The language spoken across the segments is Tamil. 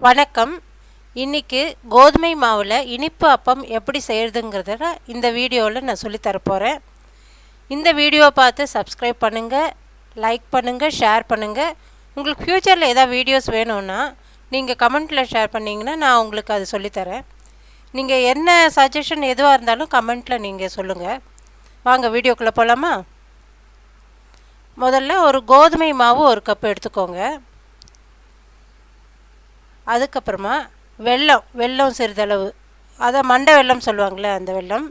வணக்கம். இன்றைக்கி கோதுமை மாவில் இனிப்பு அப்பம் எப்படி செய்கிறதுங்கிறத இந்த வீடியோவில் நான் சொல்லித்தரப்போகிறேன். இந்த வீடியோவை பார்த்து சப்ஸ்கிரைப் பண்ணுங்கள், லைக் பண்ணுங்கள், ஷேர் பண்ணுங்கள். உங்களுக்கு ஃப்யூச்சரில் ஏதாவது வீடியோஸ் வேணும்னா நீங்கள் கமெண்ட்டில் ஷேர் பண்ணிங்கன்னா நான் உங்களுக்கு அது சொல்லித்தரேன். நீங்கள் என்ன சஜஷன் எதுவாக இருந்தாலும் கமெண்ட்டில் நீங்கள் சொல்லுங்கள். வாங்க வீடியோக்குள்ளே போகலாமா? முதல்ல ஒரு கோதுமை மாவு 1 கப் எடுத்துக்கோங்க. அதுக்கப்புறமா வெல்லம் சிறிதளவு, அதை மண்டை வெல்லம் சொல்லுவாங்களே அந்த வெல்லம்,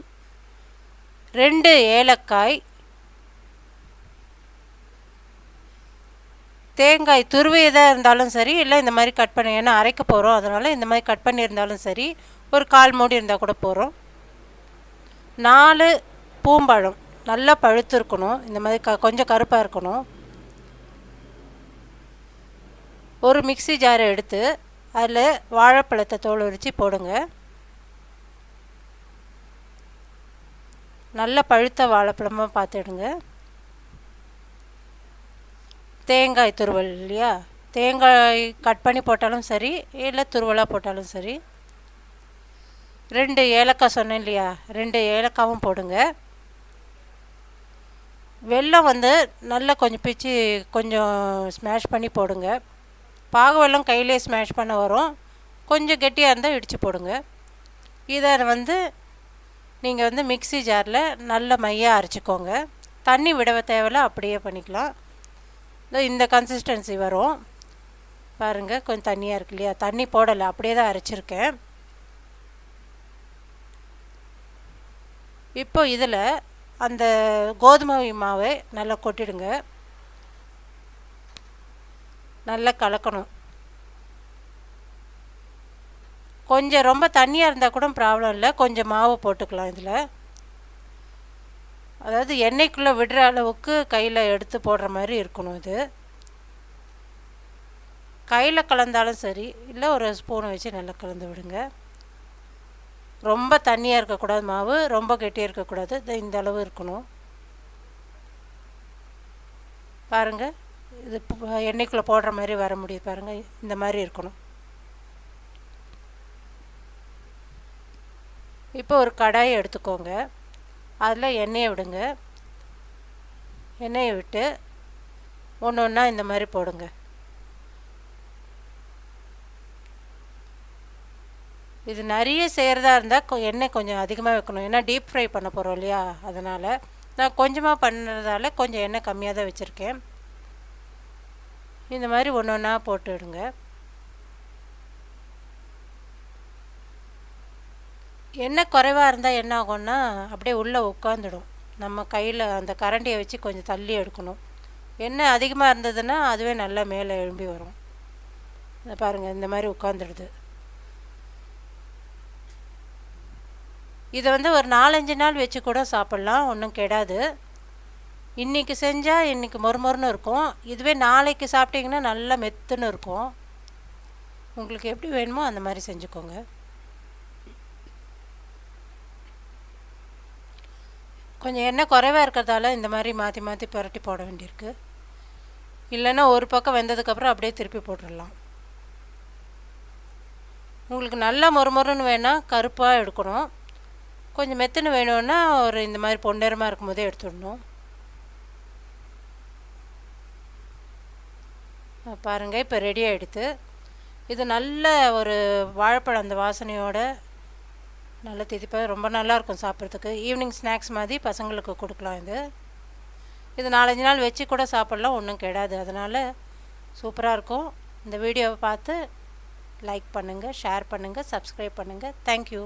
2 ஏலக்காய், தேங்காய் துருவியதாக இருந்தாலும் சரி, இல்லை இந்த மாதிரி கட் பண்ணி, ஏன்னா அரைக்க போகிறோம் அதனால் இந்த மாதிரி கட் பண்ணியிருந்தாலும் சரி, ஒரு 1/4 மூடி இருந்தால் கூட போகிறோம். 4 பூம்பழம் நல்லா பழுத்து இருக்கணும், இந்த மாதிரி கொஞ்சம் கருப்பாக இருக்கணும். ஒரு மிக்ஸி ஜாரை எடுத்து அதில் வாழைப்பழத்தை தோல் உரித்து போடுங்க. நல்ல பழுத்த வாழைப்பழமாக பார்த்துடுங்க. தேங்காய் துருவல் இல்லையா, தேங்காய் கட் பண்ணி போட்டாலும் சரி, இல்லை துருவலாக போட்டாலும் சரி. 2 ஏலக்காய் சொன்னேன் இல்லையா, 2 ஏலக்காவும் போடுங்க. வெல்லம் நல்லா கொஞ்சம் பிச்சு கொஞ்சம் ஸ்மாஷ் பண்ணி போடுங்க. பாகு வெல்லம் கையிலே ஸ்மாஷ் பண்ண வரும், கொஞ்சம் கெட்டியாக இருந்தால் இடித்து போடுங்க. இதை நீங்கள் மிக்ஸி ஜாரில் நல்ல மையாக அரைச்சிக்கோங்க. தண்ணி விட தேவையில்ல, அப்படியே பண்ணிக்கலாம். இந்த கன்சிஸ்டன்சி வரும் பாருங்கள். கொஞ்சம் தண்ணியாக இருக்கு இல்லையா, தண்ணி போடலை, அப்படியே தான் அரைச்சிருக்கேன். இப்போ இதில் அந்த கோதுமை மாவை நல்லா கொட்டிடுங்க, நல்லா கலக்கணும். கொஞ்சம் ரொம்ப தண்ணியாக இருந்தால் கூட ப்ராப்ளம் இல்லை, கொஞ்சம் மாவு போட்டுக்கலாம் இதில். அதாவது எண்ணெய்க்குள்ளே விடுற அளவுக்கு கையில் எடுத்து போடுற மாதிரி இருக்கணும். இது கையில் கலந்தாலும் சரி, இல்லை ஒரு ஸ்பூனை வச்சு நல்லா கலந்து விடுங்க. ரொம்ப தண்ணியாக இருக்கக்கூடாது மாவு, ரொம்ப கெட்டியாக இருக்கக்கூடாது, இந்த அளவு இருக்கணும். பாருங்கள், இது எண்ணெய்க்குள்ளே போடுற மாதிரி வர முடியுது பாருங்கள், இந்த மாதிரி இருக்கணும். இப்போ ஒரு கடாயை எடுத்துக்கோங்க, அதில் எண்ணெயை விடுங்க. எண்ணெயை விட்டு ஒன்று ஒன்றா இந்த மாதிரி போடுங்க. இது நிறைய செய்கிறதா இருந்தால் எண்ணெய் கொஞ்சம் அதிகமாக வைக்கணும், ஏன்னா டீப் ஃப்ரை பண்ண போகிறோம் இல்லையா, அதனால். நான் கொஞ்சமாக பண்ணுறதால கொஞ்சம் எண்ணெய் கம்மியாக தான் வச்சுருக்கேன். இந்த மாதிரி ஒன்று ஒன்றா போட்டுடுங்க. எண்ணெய் குறைவாக இருந்தால் என்ன ஆகும்னா அப்படியே உள்ளே உட்காந்துடும். நம்ம கையில் அந்த கரண்டியை வச்சு கொஞ்சம் தள்ளி எடுக்கணும். எண்ணெய் அதிகமாக இருந்ததுன்னா அதுவே நல்லா மேலே எழும்பி வரும். பாருங்கள், இந்த மாதிரி உட்காந்துடுது. இதை ஒரு 4-5 நாள் வச்சு கூட சாப்பிட்லாம், ஒன்றும் கெடாது. இன்றைக்கி செஞ்சால் இன்றைக்கி மொறுமொறுன்னு இருக்கும், இதுவே நாளைக்கு சாப்பிட்டிங்கன்னா நல்லா மெத்துன்னு இருக்கும். உங்களுக்கு எப்படி வேணுமோ அந்த மாதிரி செஞ்சுக்கோங்க. கொஞ்சம் எண்ணெய் குறைவாக இருக்கிறதால இந்த மாதிரி மாற்றி மாற்றி புரட்டி போட வேண்டியிருக்கு. இல்லைன்னா ஒரு பக்கம் வெந்ததுக்கப்புறம் அப்படியே திருப்பி போட்டுடலாம். உங்களுக்கு நல்லா மொறுமொறுன்னு வேணால் கருப்பாக எடுக்கணும், கொஞ்சம் மெத்துன்னு வேணும்னா ஒரு இந்த மாதிரி பொன்னேரமாக இருக்கும்போதே எடுத்துடணும். பாருங்கள், இப்போ ரெடி ஆகிடுது. இது நல்ல ஒரு வாழைப்பழம் அந்த வாசனையோட நல்ல திதிப்பாக ரொம்ப நல்லாயிருக்கும் சாப்பிட்றதுக்கு. ஈவினிங் ஸ்நாக்ஸ் மாதிரி பசங்களுக்கு கொடுக்கலாம். இது 4-5 நாள் வச்சு கூட சாப்பிட்லாம், ஒன்றும் கெடாது. அதனால் சூப்பராக இருக்கும். இந்த வீடியோவை பார்த்து லைக் பண்ணுங்கள், ஷேர் பண்ணுங்கள், சப்ஸ்கிரைப் பண்ணுங்கள். தேங்க்யூ.